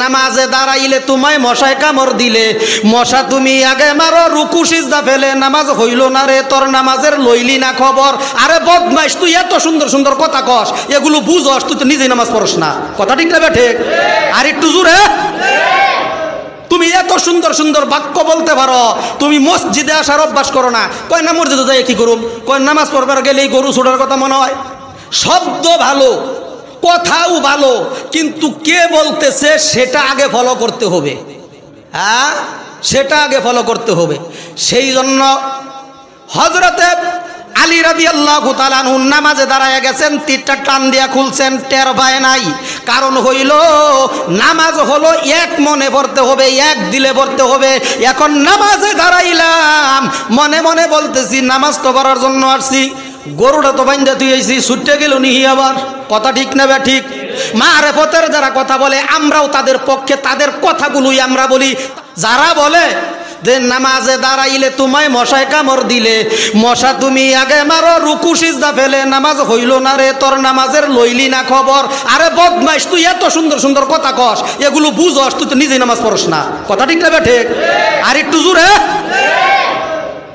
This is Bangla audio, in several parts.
নামাজে দাঁড়াইলে তোমায় মশায় কামড় দিলে, মশা তুমি আগে মারো, রুকু সিজদা ফেলে নামাজ হইল না রে, তোর নামাজের লইলি না খবর। আরে বদমাইশ, তুই এত সুন্দর সুন্দর কথা কস, এগুলো বুঝস, তুই তো নিজেই নামাজ পড়স না। কথা ঠিক না বেঠে? আর একটু জোরে। তুমি এত সুন্দর সুন্দর বাক্য বলতে পারো, তুমি মসজিদে আসার অভ্যাস করো না। কয় না মসজিদে যাই কি করুম? কয় নামাজ পড়বার গেলেই গরু ছোটার কথা মনে হয়। শব্দ ভালো, কথাও ভালো, কিন্তু কে বলতেছে সেটা আগে ফলো করতে হবে। হ্যাঁ, সেটা আগে ফলো করতে হবে। সেই জন্য হযরতে আলী রাদিয়াল্লাহু তাআলা আনহু নামাজে দাঁড়ায় গেছেন, তীরটা টান দিয়া খুলছেন, টের পায় নাই। কারণ হইল নামাজ হলো এক মনে পড়তে হবে, এক দিলে পড়তে হবে। এখন নামাজে দাঁড়াইলাম, মনে মনে বলতেছি নামাজ তো পড়ার জন্য আসছি, গরুটা তো বাইন্দা তুই আইছি, ছুটে গেল নিহি আবার। কথা ঠিক না ঠিক? মারেফতের যারা কথা বলে আমরাও তাদের পক্ষে, তাদের কথাগুলোই আমরা বলি। যারা বলে যে নামাজে দাঁড়াইলে তোমায় মশায় কামড় দিলে, মশা তুমি আগে মারো, রুকু সিজদা ফেলে নামাজ হইল না রে, তোর নামাজের লইলি না খবর। আরে বদমাইশ, তুই এত সুন্দর সুন্দর কথা কস, এগুলো বুঝস, তুই তো নিজেই নামাজ পড়স না। কথা ঠিক না বেঠে? আর একটু জোরে।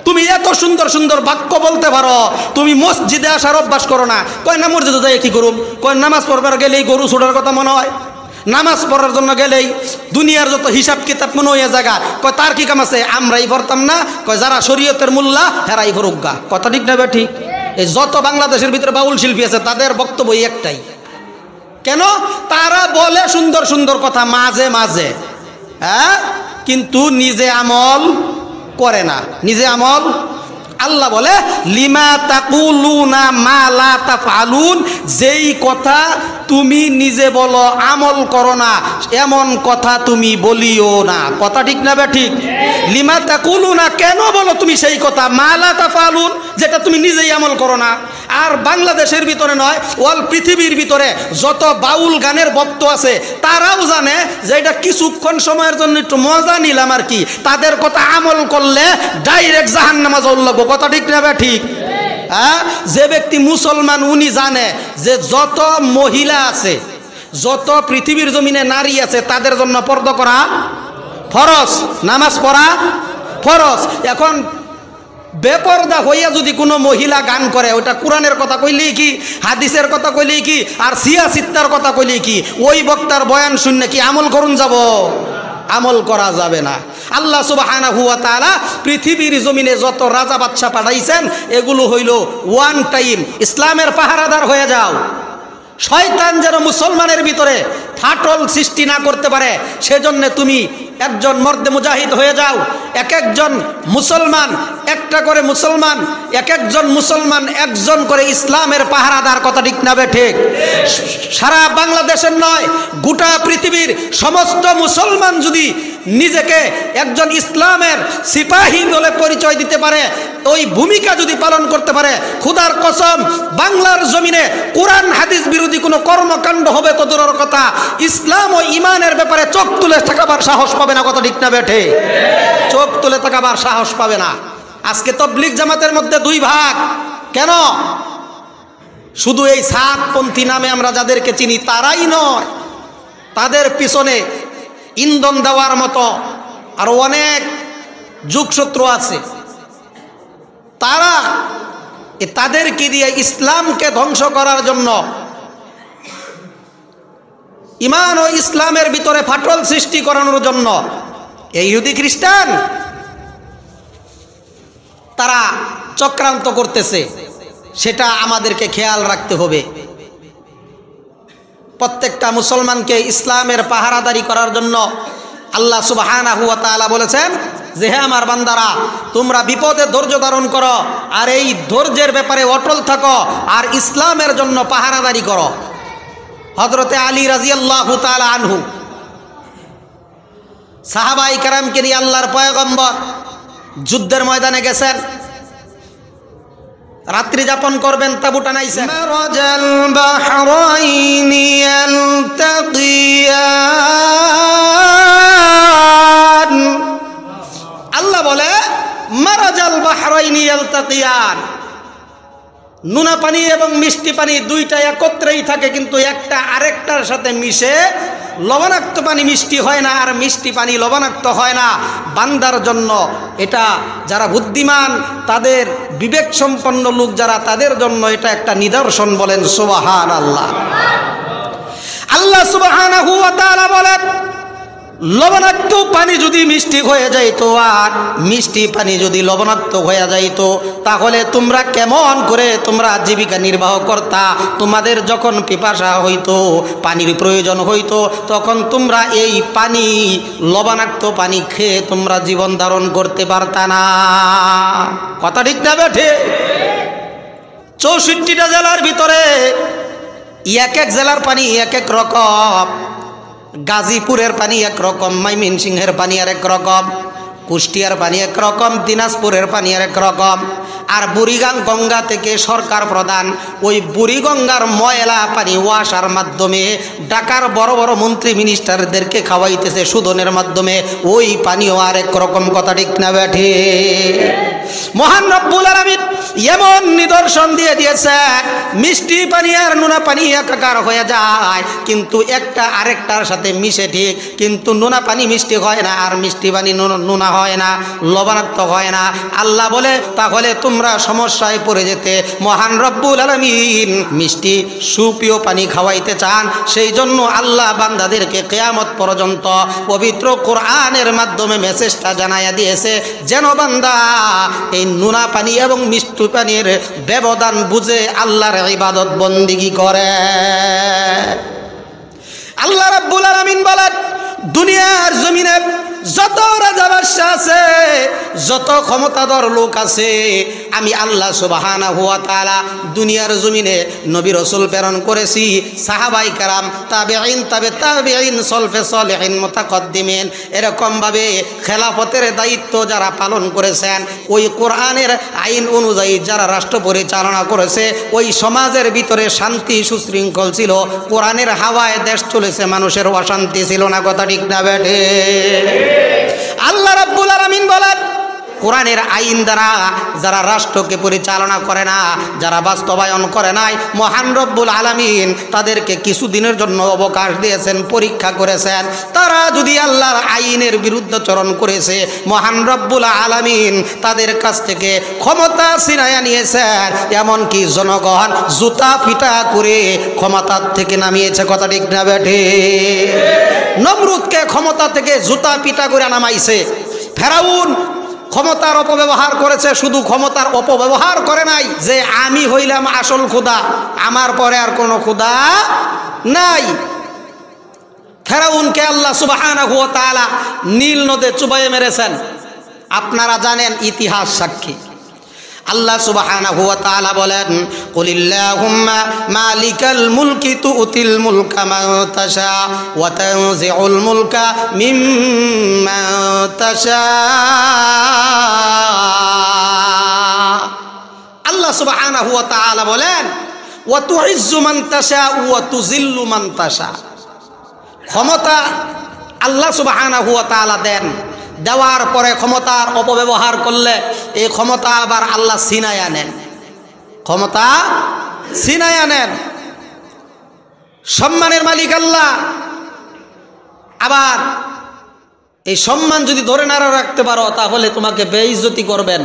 তুমি এত সুন্দর সুন্দর বাক্য বলতে পারো, তুমি মসজিদে আসার অভ্যাস করো না। কয় না মসজিদে যাই কি করুম? কয় নামাজ পড়বার গেলেই গরু ছোটার কথা মনে হয়। নামাজ পড়ার জন্য গেলেই দুনিয়ার যত হিসাব কিতাব মনে হয়ে জায়গা। কয় তার কি কাম আছে, আমরাই পড়তাম না? কয় যারা শরীয়তের মোল্লা হেরাই ফরুগা। কথা ঠিক না ঠিক? এই যত বাংলাদেশের ভিতরে বাউল শিল্পী আছে তাদের বক্তব্য একটাই। কেন? তারা বলে সুন্দর সুন্দর কথা মাঝে মাঝে, হ্যাঁ, কিন্তু নিজে আমল করে না। নিজে আমল, আল্লাহ বলে লিমা তাকুলুনা মা লা তাফআলুন, যেই কথা তুমি নিজে বলো আমল করো না, এমন কথা তুমি বলিও না। কথা ঠিক না ঠিক? লিমা তাকুলুনা, কেন বলো তুমি সেই কথা মা লা তাফআলুন, যেটা তুমি নিজেই আমল করো না। আর বাংলাদেশের ভিতরে নয়, অল পৃথিবীর ভিতরে যত বাউল গানের ভক্ত আছে তারাও জানে যে এটা কিছুক্ষণ সময়ের জন্য একটু মজা নিলাম আর কি, তাদের কথা আমল করলে ডাইরেক্ট জাহান্নামে যাওয়া লাগবে। কথা ঠিক না ঠিক? হ্যাঁ, যে ব্যক্তি মুসলমান উনি জানে যে যত মহিলা আছে, যত পৃথিবীর জমিনে নারী আছে, তাদের জন্য পর্দা করা ফরজ, নামাজ পড়া ফরজ। এখন বেপরদা হইয়া যদি কোনো মহিলা গান করে, ওটা কোরআনের কথা কইলেই কি, হাদিসের কথা কইলেই কি, আর সিয়াসিত্তার কথা কইলেই কি, ওই বক্তার বয়ান শুনলে কি আমল করুন যাব? আমল করা যাবে না। আল্লাহ সুবহানাহু ওয়া তাআলা পৃথিবীর জমিনে যত রাজা বাদশা পাঠাইছেন, এগুলো হইল ওয়ান টাইম ইসলামের পাহারাদার হয়ে যাও। শয়তান যেন মুসলমানের ভিতরে ফাটল সৃষ্টি না করতে পারে, সেজন্য তুমি একজন মর্দে মুজাহিদ হয়ে যাও। এক একজন মুসলমান একটা করে মুসলমান, এক একজন মুসলমান একজন করে ইসলামের পাহারাদার। কথা ঠিক না ঠিক? সারা বাংলাদেশের নয়, গোটা পৃথিবীর সমস্ত মুসলমান যদি নিজেকে একজন ইসলামের সিপাহী বলে পরিচয় দিতে পারে, ওই ভূমিকা যদি পালন করতে পারে, খোদার কসম বাংলার জমিনে কোরআন হাদিস বিরোধী কোনো কর্মকাণ্ড হবে তো দূরের কথা, ইসলাম ও ইমানের ব্যাপারে চোখ তুলে তাকাবার সাহস পাবে না। কথা ঠিক না বেঠে? চোখ তুলে তাকাবার সাহস পাবে না। আজকে তাবলীগ জামাতের মধ্যে দুই ভাগ। কেন? শুধু এই সাতপন্থী নামে আমরা যাদেরকে চিনি তারাই নয়, তাদের পিছনে ইন্ধন দেওয়ার মতো আরো অনেক যুগসূত্র আছে। তারা তাদেরকে দিয়ে ইসলামকে ধ্বংস করার জন্য, ইমান ও ইসলামের ভিতরে ফাটল সৃষ্টি করানোর জন্য এই ইহুদি খ্রিস্টান তারা চক্রান্ত করতেছে। সেটা আমাদেরকে খেয়াল রাখতে হবে। প্রত্যেকটা মুসলমানকে ইসলামের পাহারাদারি করার জন্য আল্লাহ সুবহানাহু ওয়া তাআলা বলেছেন যে হে আমার বান্দারা, তোমরা বিপদে ধৈর্য ধারণ করো, আর এই ধৈর্যের ব্যাপারে অটল থাকো, আর ইসলামের জন্য পাহারাদারি করো। হযরতে আলী রাদিয়াল্লাহু তাআলা আনহু সাহাবায়ে কেরামকে নিয়ে আল্লাহর পয়গম্বর যুদ্ধের ময়দানে গেছেন, রাত্রি যাপন করবেন, তাবু টানাইছেন। মারাজাল বাহরাইনি ইয়ালতাকিয়ান, আল্লাহ বলে মারাজাল বাহরাইনি ইয়ালতাকিয়ান, নুনা পানি এবং মিষ্টি পানি দুইটা একত্রেই থাকে, কিন্তু একটা আরেকটার সাথে মিশে লবণাক্ত পানি মিষ্টি হয় না, আর মিষ্টি পানি লবণাক্ত হয় না। বান্দার জন্য এটা, যারা বুদ্ধিমান, তাদের বিবেক সম্পন্ন লোক যারা, তাদের জন্য এটা একটা নিদর্শন। বলেন সুবহানাল্লাহ। আল্লাহ সুবহানাহু ওয়া তাআলা বলেন, লবণাক্ত পানি যদি মিষ্টি হয়ে যাইতো আর মিষ্টি পানি যদি লবণাক্ত হয়ে যাইতো, তাহলে তোমরা কেমন করে তোমরা জীবিকা নির্বাহ করতা? তোমাদের যখন পিপাসা হইতো, পানির প্রয়োজন হইতো, তখন তোমরা এই পানি, লবণাক্ত পানি খেয়ে তোমরা জীবন ধারণ করতে পারতা না। কথা ঠিক না বেঠে? 64টা জেলার ভিতরে এক এক জেলার পানি এক এক রকম। গাজীপুরের পানি একরকম, ময়মনসিংহের পানি আর এক রকম, কুষ্টিয়ার পানি একরকম, দিনাজপুরের পানি আর এক রকম। আর বুড়িগাং গঙ্গা থেকে সরকার প্রদান ওই বুড়িগঙ্গার ময়লা পানি ওয়াসার মাধ্যমে ঢাকার বড় বড় মন্ত্রী মিনিস্টারদেরকে খাওয়াইতেছে শোধনের মাধ্যমে, ওই পানিও আর এক রকম। কথা ঠিক না বেঠে? মহান রব্বুল আলামিন এমন নিদর্শন দিয়ে দিয়েছেন, মিষ্টি পানি আর নোনা পানি একাকার হয়ে যায়, কিন্তু একটা আরেকটার সাথে মিশে ঠিক, কিন্তু নোনা পানি মিষ্টি হয় না, আর মিষ্টি পানি নোনা হয় না, লবণাক্ত হয় না। আল্লাহ বলে, তাহলে তোমরা সমস্যায় পড়ে যেতে। মহান রব্বুল আলামিন মিষ্টি সুপ্রিয় পানি খাওয়াইতে চান, সেই জন্য আল্লাহ বান্দাদেরকে কিয়ামত পর্যন্ত পবিত্র কোরআনের মাধ্যমে মেসেজটা জানাইয়া দিয়েছে, যেন বান্দা এই নোনা পানি এবং মিষ্টি পানির ব্যবধান বুঝে আল্লাহর ইবাদত বন্দিগি করে। আল্লাহ রাব্বুল আলামিন বলেন, দুনিয়ার জমিনে যত রাজা বাদশা আছে, যত ক্ষমতাধর লোক আছে, আমি আল্লাহ সুবহানাহু ওয়া তাআলা দুনিয়ার জমিনে নবী রাসূল প্রেরণ করেছি। সাহাবায়ে কেরাম, তাবেঈন, তাবেঈন, সলফে সলেহিন, মুতাকদ্দিমিন, এরকম ভাবে খেলাফতের দায়িত্ব যারা পালন করেছেন, ওই কোরআনের আইন অনুযায়ী যারা রাষ্ট্র পরিচালনা করেছে, ওই সমাজের ভিতরে শান্তি সুশৃঙ্খল ছিল, কোরআনের হাওয়ায় দেশ চলেছে, মানুষের অশান্তি ছিল না। কথা ঠিক না বেঠে? আল্লাহ রাব্বুল আলামিন বলেন, কোরআনের আইন দ্বারা যারা রাষ্ট্রকে পরিচালনা করে না, যারা বাস্তবায়ন করে নাই, মহান রব্বুল আলামিন তাদেরকে কিছুদিনের জন্য অবকাশ দিয়েছেন, পরীক্ষা করেছেন। তারা যদি আল্লাহর আইনের বিরুদ্ধাচরণ করেছে, মহান রব্বুল আলামিন তাদের কাছ থেকে ক্ষমতা ছিনাইয়া নিয়েছেন, এমনকি জনগণ জুতা পিটা করে ক্ষমতা থেকে নামিয়েছে। কথা ঠিক না বেঠে? নমরুদকে ক্ষমতা থেকে জুতা পিটা করে নামাইছে। ফেরাউন ক্ষমতার অপব্যবহার করেছে, শুধু ক্ষমতার অপব্যবহার করে নাই যে আমি হইলাম আসল খোদা, আমার পরে আর কোনো খোদা নাই। ফেরাউনকে আল্লাহ সুবহানাহু ওয়া তাআলা নীল নদে চুবাইয়ে মেরেছেন, আপনারা জানেন, ইতিহাস সাক্ষী। আল্লাহ সুবহানাহু ওয়া তাআলা বলেন, কুলিল্লাহুম্মা মালিকাল মুলকি তুতিল মুলকা মান তাশা ওয়া তানজিউল মুলকা মিম্মান তাশা। আল্লাহ সুবহানাহু ওয়া তাআলা বলেন, ওয়া তুইজ্জু মান তাশা ওয়া তুযিল্লু মান তাশা। ক্ষমতা আল্লাহ সুবহানাহু ওয়া তাআলা দেন, দেওয়ার পরে ক্ষমতার অপব্যবহার করলে এই ক্ষমতা আবার আল্লাহ ছিনাইয়া নেন, ক্ষমতা ছিনাইয়া নেন। সম্মানের মালিক আল্লাহ, আবার এই সম্মান যদি ধরে না রাখতে পারো, তাহলে তোমাকে বেইজ্জতি করবেন,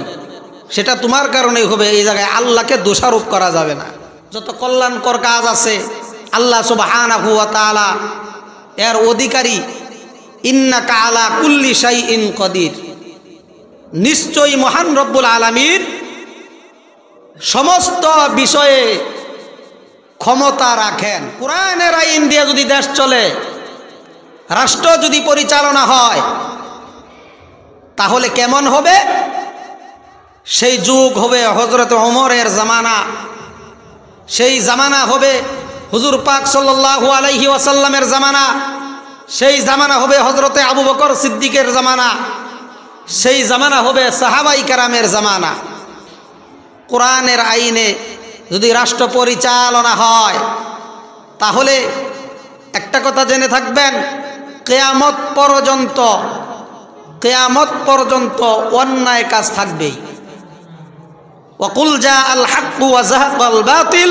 সেটা তোমার কারণেই হবে। এই জায়গায় আল্লাহকে দোষারোপ করা যাবে না। যত কল্যাণকর কাজ আছে আল্লাহ সুবহানাহু ওয়া তাআলা এর অধিকারী। ইন্নাকা আলা কুল্লি শাইইন কদির, নিশ্চয়ই মহান রব্বুল আলামিন সমস্ত বিষয়ে ক্ষমতা রাখেন। কোরআনের আইন দিয়ে যদি দেশ চলে, রাষ্ট্র যদি পরিচালনা হয়, তাহলে কেমন হবে? সেই যুগ হবে হযরত ওমরের জামানা, সেই জামানা হবে হুজুর পাক সাল্লাল্লাহু আলাইহি ওয়াসাল্লামের জামানা, সেই জামানা হবে হযরতে আবু বকর সিদ্দিকের জামানা, সেই জামানা হবে সাহাবাই কেরামের জামানা। কোরআনের আইনে যদি রাষ্ট্র পরিচালনা হয়, তাহলে একটা কথা জেনে থাকবেন, কিয়ামত পর্যন্ত অন্যায় কাজ থাকবেই। ওয়াকুল জাআল হাক্কু ওয়া যাহাকাল বাতিল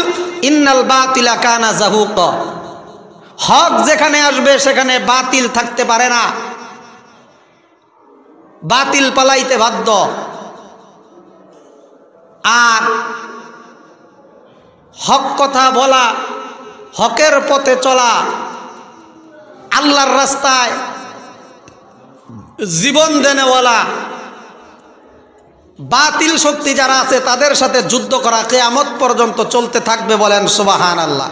ইন্নাল বাতিলা কানা যাহুকা। হক যেখানে আসবে সেখানে বাতিল থাকতে পারে না, বাতিল পালাইতে বাধ্য। আর হক কথা বলা, হকের পথে চলা, আল্লাহর রাস্তায় জীবন দেনেওয়ালা বাতিল শক্তি যারা আছে তাদের সাথে যুদ্ধ করা কিয়ামত পর্যন্ত চলতে থাকবে। বলেন সুবহানাল্লাহ।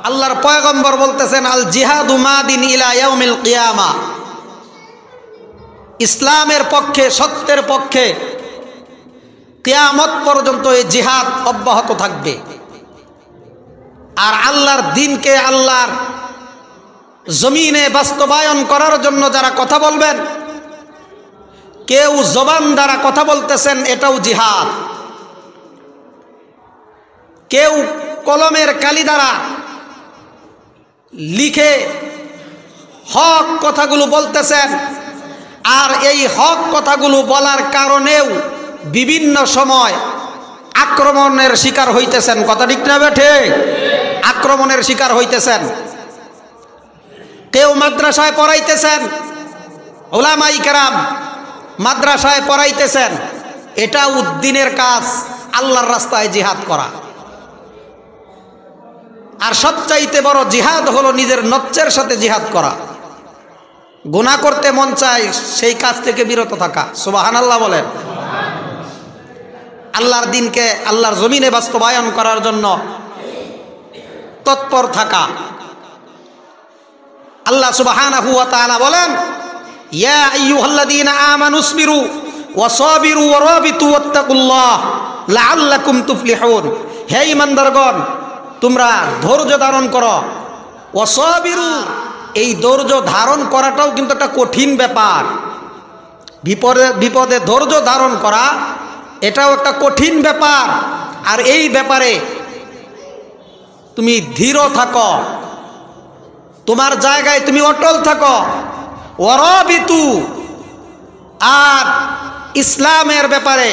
আল্লাহর পয়গম্বর বলতেছেন, আল জিহাদু মাদিন ইলা ইয়াউমিল কিয়ামা, ইসলামের পক্ষে, সত্যের পক্ষে কিয়ামত পর্যন্ত এই জিহাদ অব্যাহত থাকবে। আর আল্লাহর দ্বীনকে আল্লাহর জমিনে বাস্তবায়ন করার জন্য যারা কথা বলবেন, কেউ জবান দ্বারা কথা বলতেছেন, এটাও জিহাদ। কেউ কলমের কালি দ্বারা লিখে হক কথাগুলো বলতেছেন, আর এই হক কথাগুলো বলার কারণেও বিভিন্ন সময় আক্রমণের শিকার হইতেছেন। কথা ঠিক না বেঠে? আক্রমণের শিকার হইতেছেন। কেউ মাদ্রাসায় পড়াইতেছেন, উলামাই কেরাম মাদ্রাসায় পড়াইতেছেন, এটা উদ্দিনের কাজ, আল্লাহর রাস্তায় জিহাদ করা। আর সবচাইতে বড় জিহাদ হলো নিজের নফসের সাথে জিহাদ করা। গুনাহ করতে মন চায়, সেই কাজ থেকে বিরত থাকা। সুবহানাল্লাহ বলেন। আল্লাহর দ্বীনকে আল্লাহর জমিনে বাস্তবায়ন করার জন্য তৎপর থাকা। আল্লাহ সুবহানাহু ওয়া তাআলা বলেন, ইয়া আইয়ুহাল্লাযীনা আমানুসবিরু ওয়া সাবিরু ওয়া রাবিতু ওয়াত্তাকুল্লাহ লাআল্লাকুম তুফলিহুন। হে ঈমানদারগণ, তোমরা ধৈর্য ধারণ করো। ওয়া সাবিরু, এই ধৈর্য ধারণ করাটাও কিন্তু একটা কঠিন ব্যাপার। বিপদে বিপদে ধৈর্য ধারণ করা এটাও একটা কঠিন ব্যাপার। আর এই ব্যাপারে তুমি ধীর থাকো, তোমার জায়গায় তুমি অটল থাকো। ওয়ারাবিতু, আর ইসলামের ব্যাপারে,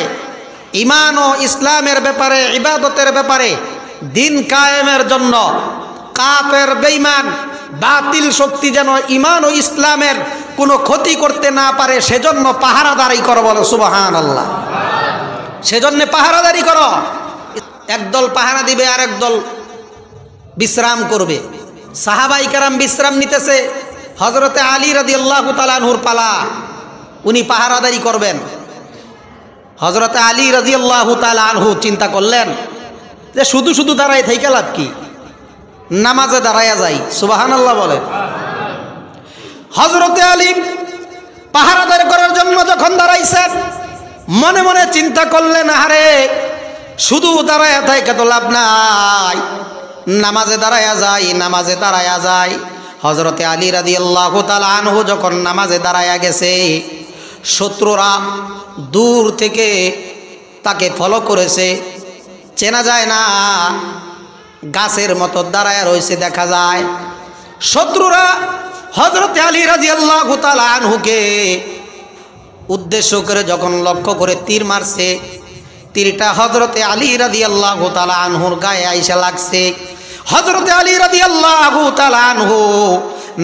ঈমান ও ইসলামের ব্যাপারে, ইবাদতের ব্যাপারে দিন কায়েমের জন্য কাফের বেঈমান বাতিল শক্তি যেন ঈমান ও ইসলামের কোনো ক্ষতি করতে না পারে সেজন্য পাহারাদারি করো। বলো সুবহানাল্লাহ। সেজন্য পাহারাদারি করো। একদল পাহারা দিবে আর একদল বিশ্রাম করবে। সাহাবায়ে কেরাম বিশ্রাম নিতেছে, হযরতে আলী রাদিয়াল্লাহু তাআলা আনহুর পালা, উনি পাহারাদারি করবেন। হযরতে আলী রাদিয়াল্লাহু তাআলা আনহু চিন্তা করলেন যে শুধু শুধু দাঁড়ায় থেকে লাভ কি, নামাজে দাঁড়ায়া যাই। সুবহানাল্লাহ বলে। হযরতে আলী পাহারাদারি করার জন্য যখন দাঁড়াইছেন, মনে মনে চিন্তা করলেন, আরে শুধু দাঁড়ায়া থেকে তো লাভ নাই, নামাজে দাঁড়ায়া যাই, নামাজে দাঁড়ায়া যাই। হযরতে আলী রাদিয়াল্লাহু তাআলা আনহু যখন নামাজে দাঁড়ায়া গেছে, শত্রুরা দূর থেকে তাকে ফলো করেছে, চেনা যায় না, গাছের মতো দাঁড়ায়া রয়েছে দেখা যায়। শত্রুরা হযরতে আলী রাদিয়াল্লাহু তাআলা আনহুকে উদ্দেশ্য করে যখন লক্ষ্য করে তীর মারছে, তীরটা হযরতে আলী রাদিয়াল্লাহু তাআলা আনহুর গায়ে আইসা লাগছে। হযরতে আলী রাদিয়াল্লাহু তাআলা আনহু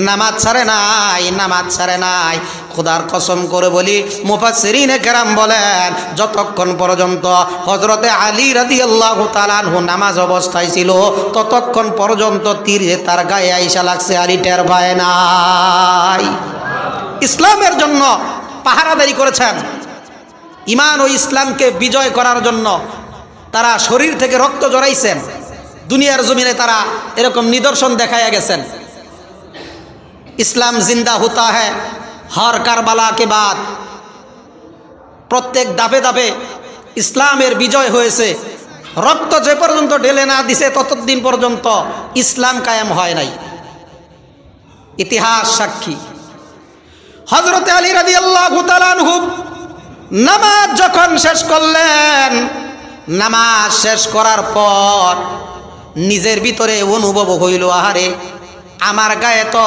নামাজ ছাড়ে নাই, নামাজ ছাড়ে নাই। খোদার কসম করে বলি, মুফাসসিরিনে কেরাম বলেন, যতক্ষণ পর্যন্ত হযরতে আলী রাদিয়াল্লাহু তাআলা আনহু নামাজ অবস্থায় ছিল, ততক্ষণ পর্যন্ত তীর তার গায়ে আইসা লাগছে, আলী টের পায় নাই। ইসলামের জন্য পাহারাদারি করেছেন, ঈমান ও ইসলামকে বিজয় করার জন্য তারা শরীর থেকে রক্ত জড়াইছেন। দুনিয়ার জমিনে তারা এরকম নিদর্শন দেখাইয়া গেছেন। ইসলাম জিন্দা হতা হ্যায় হর কারবালা কে বাদ। প্রত্যেক ধাপে ধাপে ইসলামের বিজয় হয়েছে। রক্ত যে পর্যন্ত ঢেলে না দিছে ততদিন পর্যন্ত ইসলাম কায়েম হয় নাই। ইতিহাস সাক্ষী। হযরতে আলী রাদিয়াল্লাহু তাআলা আনহু নামাজ যখন শেষ করলেন, নামাজ শেষ করার পর নিজের ভিতরে অনুভব হইল, আহারে আমার গায়ে তো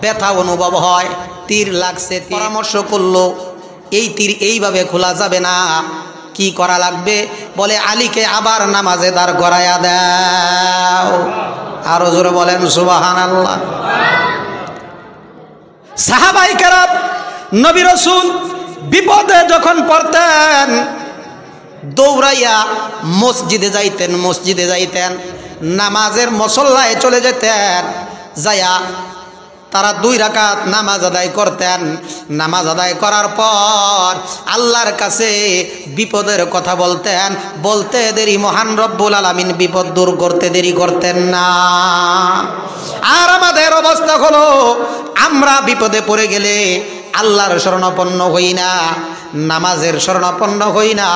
ব্যথা অনুভব হয়, তীর লাগছে। পরামর্শ করলো, এই তীর এইভাবে খোলা যাবে না, কি করা লাগবে? বলে আলীকে আবার নামাজে দাঁড় করায়া দাও। আরো জোরে বলেন সুবহানাল্লাহ। সাহাবায়ে কেরাম নবী রাসূল বিপদে যখন পড়তেন দৌড়াইয়া মসজিদে যাইতেন, নামাজের মুসল্লায় চলে যেতেন, যায়া তারা 2 রাকাত নামাজ আদায় করতেন। নামাজ আদায় করার পর আল্লাহর কাছে বিপদের কথা বলতে দেরি মহান রব্বুল আলামিন বিপদ দূর করতে দেরি করতেন না। আর আমাদের অবস্থা হলো আমরা বিপদে পড়ে গেলে আল্লাহর শরণাপন্ন হই না, নামাজের শরণাপন্ন হই না,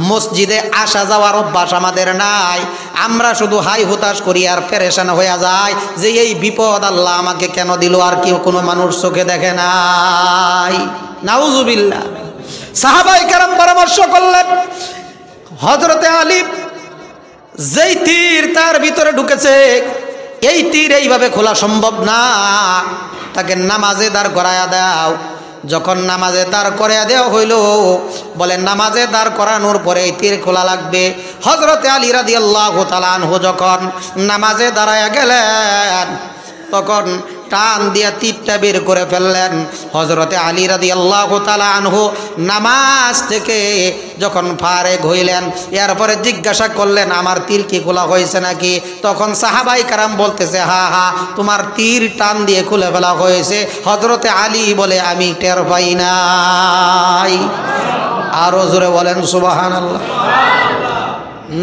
মসজিদে আসা যাওয়ার অভ্যাস আমাদের নাই। আমরা শুধু হাই হুতাশ করি আর পেরেশান হয়ে যায় যে এই বিপদ আল্লাহ আমাকে কেন দিল, আর কেউ কোনো মানুষ চোখে দেখে নাই। নাউজুবিল্লাহ। সাহাবায়ে কেরাম পরামর্শ করলেন, হযরতে আলী যেই তীর তার ভিতরে ঢুকেছে এই তীর এইভাবে খোলা সম্ভব না, তাকে নামাজে দাঁড় করায়া দাও। যখন নামাজে দাঁড় করাইয়া দেওয়া হইল, বলে নামাজে দাঁড় করানোর পরে এই তীর খোলা লাগবে। হযরতে আলী রাদিয়াল্লাহু তাআলা আনহু যখন নামাজে দাঁড়ায়া গেলেন তখন টান দিয়া তীরটা বের করে ফেললেন। হযরতে আলী রাদিয়াল্লাহু তাআলা আনহু নামাজ থেকে যখন ফারেগ হইলেন, এরপরে জিজ্ঞাসা করলেন আমার তীর কি খোলা হয়েছে নাকি? তখন সাহাবায়ে কেরাম বলতেছে হ্যাঁ, তোমার তীর টান দিয়ে খুলে ফেলা হয়েছে। হযরতে আলী বলে আমি টের পাই নাই। আরো জোরে বলেন সুবহানাল্লাহ।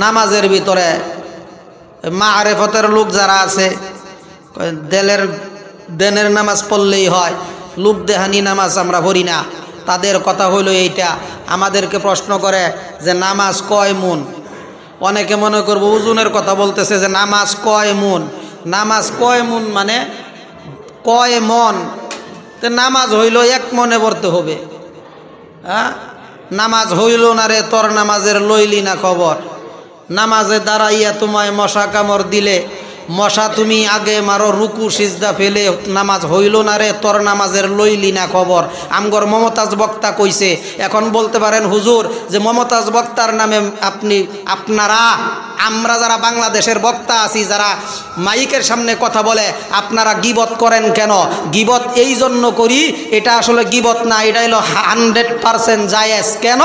নামাজের ভিতরে মারিফতের লোক যারা আছে, দেনের নামাজ পড়লেই হয়, লোক দেহানি নামাজ আমরা পড়ি না, তাদের কথা হইলো এইটা। আমাদেরকে প্রশ্ন করে যে নামাজ কয় মুন? অনেকে মনে করবো ওজনের কথা বলতেছে যে নামাজ কয় মুন। নামাজ কয় মুন মানে কয় মন? তো নামাজ হইল 1 মনে পড়তে হবে। হ্যাঁ, নামাজ হইল না রে তোর নামাজের লইলি না খবর। নামাজে দাঁড়াইয়া তোমায় মশা কামড় দিলে মশা তুমি আগে মারো, রুকু সিজদা ফেলে নামাজ হইল না রে তোর নামাজের লইলি না খবর। আমগর মমতাজ বক্তা কইছে। এখন বলতে পারেন হুজুর যে মমতাজ বক্তার নামে আমরা যারা বাংলাদেশের বক্তা আছি, যারা মাইকের সামনে কথা বলে, আপনারা গীবত করেন কেন? গীবত এই জন্য করি, এটা আসলে গীবত না, এটা হলো 100% জায়েজ। কেন?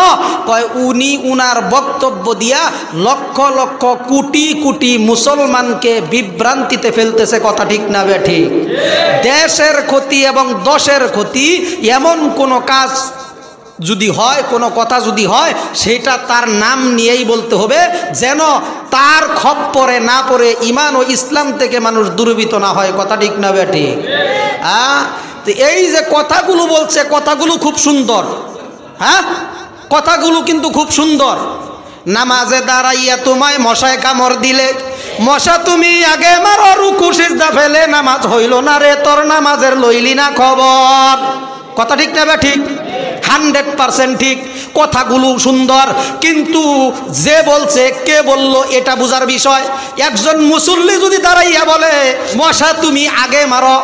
কয় উনি উনার বক্তব্য দিয়া লক্ষ লক্ষ কোটি কোটি মুসলমানকে বিভ্রান্তিতে ফেলতেছে। কথা ঠিক না বেঠিক? দেশের ক্ষতি এবং দশের ক্ষতি এমন কোনো কাজ যদি হয়, কোনো কথা যদি হয়, সেটা তার নাম নিয়েই বলতে হবে, যেন তার খপ্পরে না পড়ে ইমান ও ইসলাম থেকে মানুষ দুর্বৃত না হয়। কথা ঠিক না বেঠিক? তো এই যে কথাগুলো বলছে, কথাগুলো খুব সুন্দর। হ্যাঁ, কথাগুলো কিন্তু খুব সুন্দর। নামাজে দাঁড়াইয়া তোমায় মশায় কামড় দিলে মশা তুমি আগে মারো, রুকু সিজদা ফেলে নামাজ হইল না রে তোর নামাজের লইলি না খবর। কথা ঠিক না বেঠিক? 100% ঠিক। কথাগুলো সুন্দর, কিন্তু যে বলছে কে বলল এটা বুঝার বিষয়। একজন মুসল্লি যদি দাঁড়াইয়া বলে মশা তুমি আগে মারো,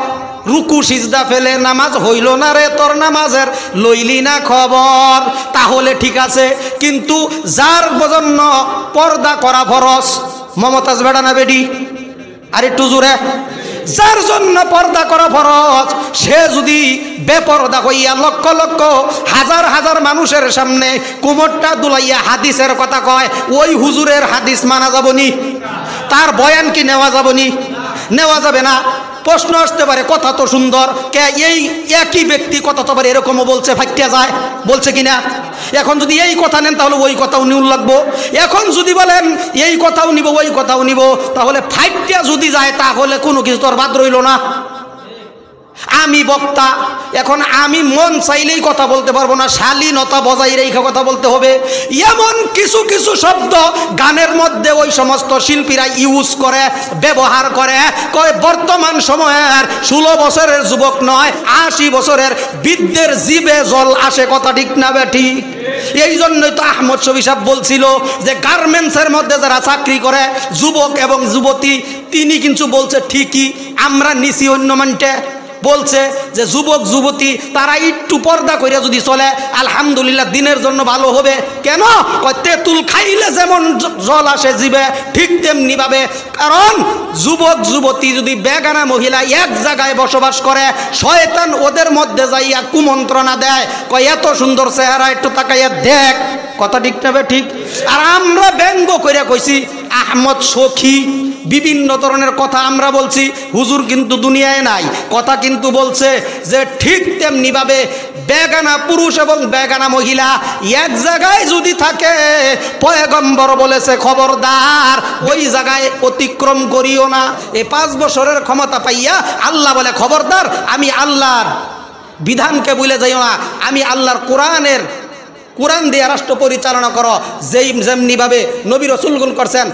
রুকু সিজদা ফেলে নামাজ হইল না রে তোর নামাজের লইলি না খবর, তাহলে ঠিক আছে। কিন্তু যার জন্য পর্দা করা ফরজ, মমতাজ বেড়া না বেডি? আর একটু জোরে। যার জন্য পর্দা করা ফরজ, সে যদি বেপর্দা হইয়া লক্ষ লক্ষ হাজার হাজার মানুষের সামনে কোমরটা দুলাইয়া হাদিসের কথা কয়, ওই হুজুরের হাদিস মানা যাবনি? তার বয়ান কি নেওয়া যাবনি? নেওয়া যাবে না। প্রশ্ন আসতে পারে কথা তো সুন্দর, কে এই একই ব্যক্তি কথা তো এরকমও বলছে, ফাইটিয়া যায়, বলছে কিনা? এখন যদি এই কথা নেন তাহলে ওই কথাও নিউল লাগবো। এখন যদি বলেন এই কথাও নিব ওই কথাও নিব, তাহলে ফাইটিয়া যদি যায় তাহলে কোনো কিছু তোর বাদ রইল না। আমি বক্তা, এখন আমি মন চাইলেই কথা বলতে পারবো না, শালীনতা বজায় রেখে কথা বলতে হবে। এমন কিছু কিছু শব্দ গানের মধ্যে ওই সমস্ত শিল্পীরা ইউজ করে, ব্যবহার করে, কয় বর্তমান সময়ের 16 বছরের যুবক নয়, 80 বছরের বৃদ্ধের জিভে জল আসে। কথা ঠিক না বেঠিক? এই জন্যই তো আহমদ শফী সাহেব বলছিল যে গার্মেন্টসের মধ্যে যারা চাকরি করে যুবক এবং যুবতী, তিনি কিন্তু বলছে ঠিকই আমরা নিছি অন্য মানটে। বলছে যে যুবক যুবতী তারা একটু পর্দা করে যদি চলে আলহামদুলিল্লাহ দিনের জন্য ভালো হবে। কেন? তেঁতুল খাইলে যেমন জল আসে জিবে, ঠিক তেমনি ভাবে, কারণ যুবক যুবতী যদি বেগানা মহিলা এক জায়গায় বসবাস করে, শয়তান ওদের মধ্যে যাইয়া কুমন্ত্রণা দেয়, কয় এত সুন্দর চেহারা একটু তাকাইয়া দেখ। কথা ঠিক না ঠিক? আর আমরা ব্যঙ্গ করে কইছি আহমদ সখী, বিভিন্ন ধরনের কথা আমরা বলছি, হুজুর কিন্তু দুনিয়ায় নাই। কথা কিন্তু বলছে যে ঠিক তেমনি ভাবে বেগানা পুরুষ এবং বেগানা মহিলা এক জায়গায় যদি থাকে, পয়গম্বর বলেছে খবরদার ওই জায়গায় অতিক্রম করিও না। এই 5 বছরের ক্ষমতা পাইয়া আল্লাহ বলে খবরদার, আমি আল্লাহর বিধানকে ভুলে যাইও না, আমি আল্লাহর কোরআন দিয়ে রাষ্ট্র পরিচালনা করো, যেমনি ভাবে নবী রাসূলগণ করছেন।